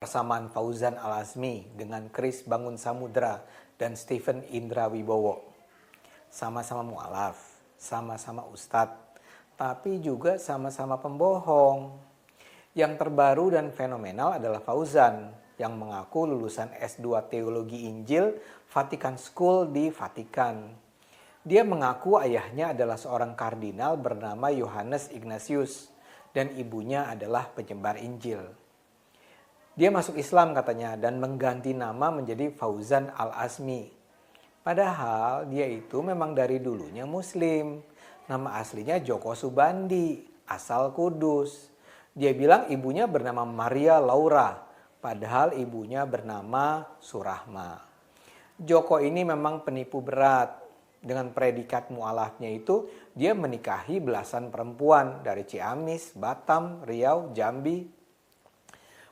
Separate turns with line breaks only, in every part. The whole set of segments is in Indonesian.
Persamaan Fauzan Al-Azmi dengan Chris Bangun Samudra dan Stephen Indra Wibowo. Sama-sama mu'alaf, sama-sama ustadz, tapi juga sama-sama pembohong. Yang terbaru dan fenomenal adalah Fauzan yang mengaku lulusan S2 Teologi Injil Vatican School di Vatikan. Dia mengaku ayahnya adalah seorang kardinal bernama Yohanes Ignatius dan ibunya adalah penyebar Injil. Dia masuk Islam katanya dan mengganti nama menjadi Fauzan Al-Azmi. Padahal dia itu memang dari dulunya Muslim. Nama aslinya Joko Subandi, asal Kudus. Dia bilang ibunya bernama Maria Laura, padahal ibunya bernama Surahma. Joko ini memang penipu berat. Dengan predikat mu'alafnya itu, dia menikahi belasan perempuan dari Ciamis, Batam, Riau, Jambi.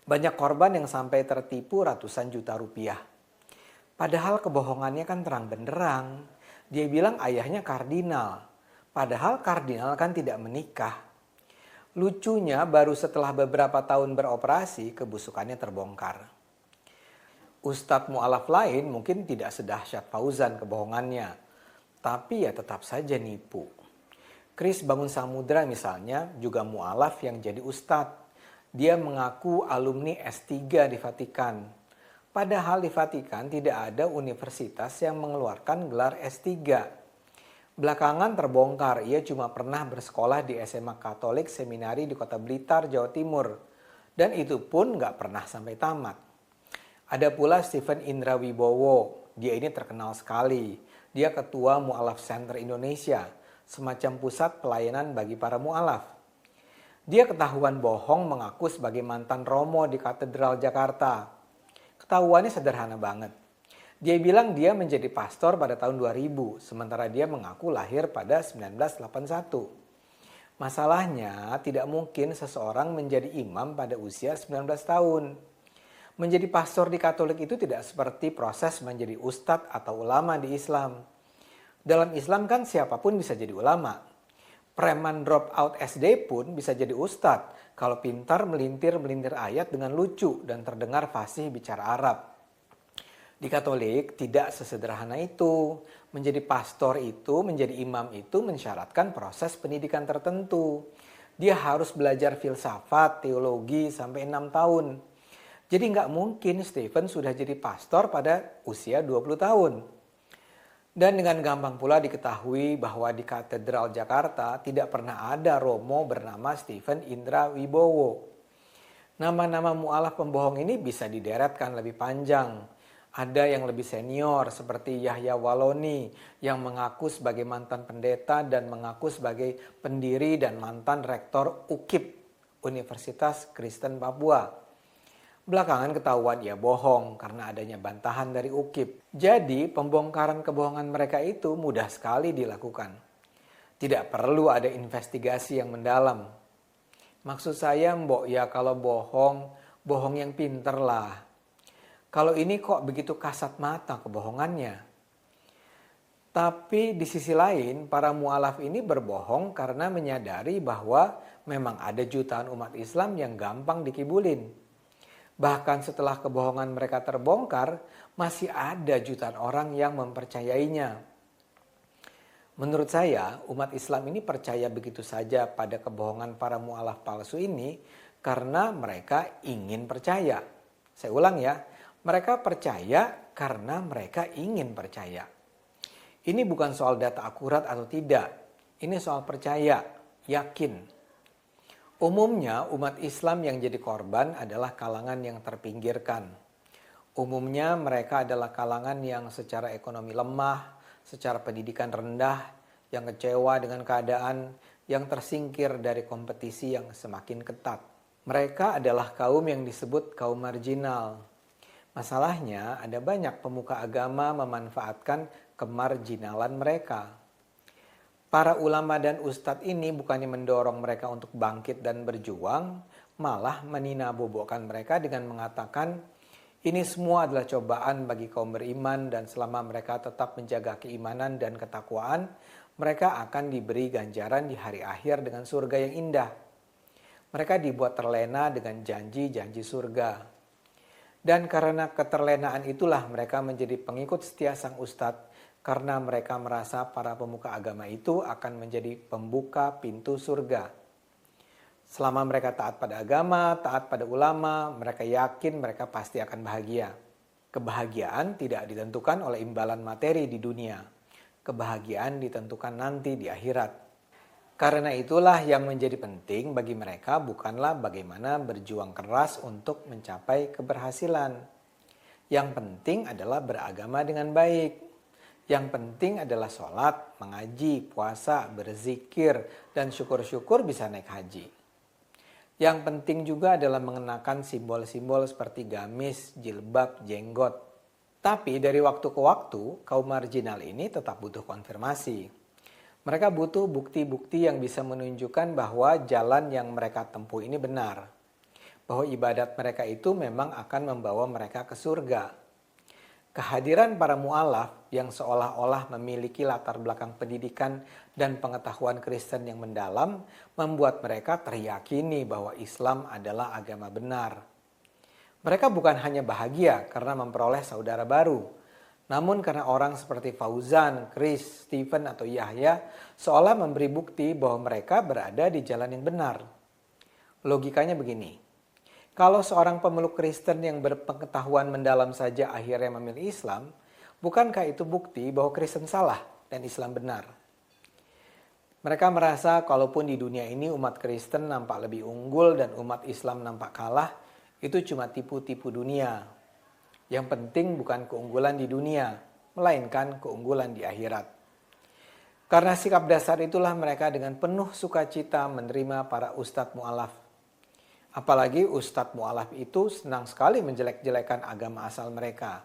Banyak korban yang sampai tertipu ratusan juta rupiah. Padahal kebohongannya kan terang benderang. Dia bilang ayahnya kardinal, padahal kardinal kan tidak menikah. Lucunya baru setelah beberapa tahun beroperasi, kebusukannya terbongkar. Ustadz mu'alaf lain mungkin tidak sedahsyat Fauzan kebohongannya, tapi ya tetap saja nipu. Chris Bangun Samudra misalnya juga mu'alaf yang jadi ustadz. Dia mengaku alumni S3 di Vatikan. Padahal di Vatikan tidak ada universitas yang mengeluarkan gelar S3. Belakangan terbongkar, ia cuma pernah bersekolah di SMA Katolik Seminari di Kota Blitar, Jawa Timur. Dan itu pun nggak pernah sampai tamat. Ada pula Stephen Indra Wibowo, dia ini terkenal sekali. Dia ketua Mu'alaf Center Indonesia, semacam pusat pelayanan bagi para mu'alaf. Dia ketahuan bohong mengaku sebagai mantan romo di Katedral Jakarta. Ketahuannya sederhana banget. Dia bilang dia menjadi pastor pada tahun 2000, sementara dia mengaku lahir pada 1981. Masalahnya, tidak mungkin seseorang menjadi imam pada usia 19 tahun. Menjadi pastor di Katolik itu tidak seperti proses menjadi ustadz atau ulama di Islam. Dalam Islam kan siapapun bisa jadi ulama. Preman drop out SD pun bisa jadi ustadz kalau pintar melintir-melintir ayat dengan lucu dan terdengar fasih bicara Arab. Di Katolik tidak sesederhana itu. Menjadi pastor itu, menjadi imam itu mensyaratkan proses pendidikan tertentu. Dia harus belajar filsafat, teologi sampai 6 tahun. Jadi nggak mungkin Stephen sudah jadi pastor pada usia 20 tahun. Dan dengan gampang pula diketahui bahwa di Katedral Jakarta tidak pernah ada romo bernama Stephen Indra Wibowo. Nama-nama mu'alaf pembohong ini bisa dideretkan lebih panjang. Ada yang lebih senior seperti Yahya Waloni yang mengaku sebagai mantan pendeta dan mengaku sebagai pendiri dan mantan rektor UKIP, Universitas Kristen Papua. Belakangan ketahuan ia bohong karena adanya bantahan dari UKIP. Jadi pembongkaran kebohongan mereka itu mudah sekali dilakukan. Tidak perlu ada investigasi yang mendalam. Maksud saya mbok ya kalau bohong, bohong yang pinter lah. Kalau ini kok begitu kasat mata kebohongannya. Tapi di sisi lain para mu'alaf ini berbohong karena menyadari bahwa memang ada jutaan umat Islam yang gampang dikibulin. Bahkan setelah kebohongan mereka terbongkar, masih ada jutaan orang yang mempercayainya. Menurut saya, umat Islam ini percaya begitu saja pada kebohongan para mu'alaf palsu ini karena mereka ingin percaya. Saya ulang ya, mereka percaya karena mereka ingin percaya. Ini bukan soal data akurat atau tidak, ini soal percaya, yakin. Umumnya umat Islam yang jadi korban adalah kalangan yang terpinggirkan. Umumnya mereka adalah kalangan yang secara ekonomi lemah, secara pendidikan rendah, yang kecewa dengan keadaan, yang tersingkir dari kompetisi yang semakin ketat. Mereka adalah kaum yang disebut kaum marginal. Masalahnya ada banyak pemuka agama memanfaatkan kemarginalan mereka. Para ulama dan ustadz ini bukannya mendorong mereka untuk bangkit dan berjuang, malah meninabobokan mereka dengan mengatakan ini semua adalah cobaan bagi kaum beriman dan selama mereka tetap menjaga keimanan dan ketakwaan, mereka akan diberi ganjaran di hari akhir dengan surga yang indah. Mereka dibuat terlena dengan janji-janji surga. Dan karena keterlenaan itulah mereka menjadi pengikut setia sang ustadz, karena mereka merasa para pemuka agama itu akan menjadi pembuka pintu surga. Selama mereka taat pada agama, taat pada ulama, mereka yakin mereka pasti akan bahagia. Kebahagiaan tidak ditentukan oleh imbalan materi di dunia. Kebahagiaan ditentukan nanti di akhirat. Karena itulah yang menjadi penting bagi mereka bukanlah bagaimana berjuang keras untuk mencapai keberhasilan. Yang penting adalah beragama dengan baik. Yang penting adalah sholat, mengaji, puasa, berzikir, dan syukur-syukur bisa naik haji. Yang penting juga adalah mengenakan simbol-simbol seperti gamis, jilbab, jenggot. Tapi dari waktu ke waktu, kaum marginal ini tetap butuh konfirmasi. Mereka butuh bukti-bukti yang bisa menunjukkan bahwa jalan yang mereka tempuh ini benar. Bahwa ibadat mereka itu memang akan membawa mereka ke surga. Kehadiran para mu'alaf yang seolah-olah memiliki latar belakang pendidikan dan pengetahuan Kristen yang mendalam membuat mereka teryakini bahwa Islam adalah agama benar. Mereka bukan hanya bahagia karena memperoleh saudara baru, namun karena orang seperti Fauzan, Chris, Stephen, atau Yahya seolah memberi bukti bahwa mereka berada di jalan yang benar. Logikanya begini, kalau seorang pemeluk Kristen yang berpengetahuan mendalam saja akhirnya memilih Islam, bukankah itu bukti bahwa Kristen salah dan Islam benar? Mereka merasa kalaupun di dunia ini umat Kristen nampak lebih unggul dan umat Islam nampak kalah, itu cuma tipu-tipu dunia. Yang penting bukan keunggulan di dunia, melainkan keunggulan di akhirat. Karena sikap dasar itulah mereka dengan penuh sukacita menerima para ustadz mu'alaf. Apalagi ustadz mu'alaf itu senang sekali menjelek-jelekan agama asal mereka.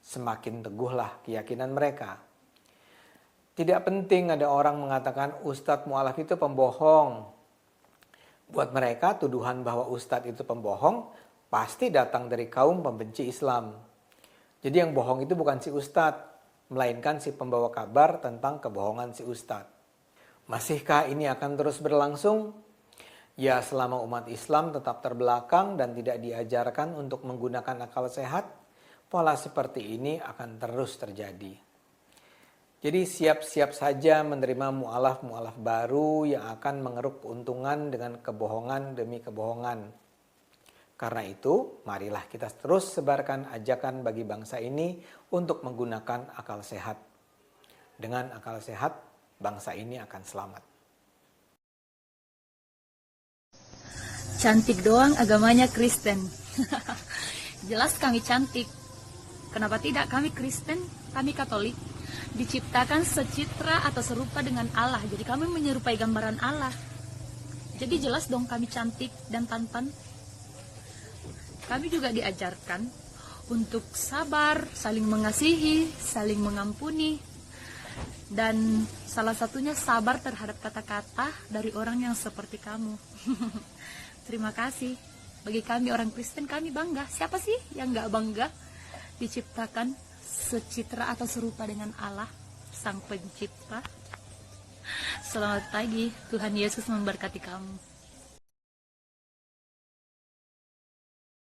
Semakin teguhlah keyakinan mereka. Tidak penting ada orang mengatakan ustadz mu'alaf itu pembohong. Buat mereka tuduhan bahwa ustadz itu pembohong pasti datang dari kaum pembenci Islam. Jadi yang bohong itu bukan si ustadz, melainkan si pembawa kabar tentang kebohongan si ustadz. Masihkah ini akan terus berlangsung? Ya, selama umat Islam tetap terbelakang dan tidak diajarkan untuk menggunakan akal sehat, pola seperti ini akan terus terjadi. Jadi siap-siap saja menerima mu'alaf-mu'alaf baru yang akan mengeruk keuntungan dengan kebohongan demi kebohongan. Karena itu, marilah kita terus sebarkan ajakan bagi bangsa ini untuk menggunakan akal sehat. Dengan akal sehat, bangsa ini akan selamat.
Cantik doang agamanya Kristen. Jelas kami cantik. Kenapa tidak? Kami Kristen, kami Katolik. Diciptakan secitra atau serupa dengan Allah. Jadi kami menyerupai gambaran Allah. Jadi jelas dong kami cantik dan tampan. Kami juga diajarkan untuk sabar, saling mengasihi, saling mengampuni. Dan salah satunya sabar terhadap kata-kata dari orang yang seperti kamu. Terima kasih. Bagi kami orang Kristen, kami bangga. Siapa sih yang gak bangga diciptakan secitra atau serupa dengan Allah, Sang Pencipta? Selamat pagi, Tuhan Yesus memberkati kamu.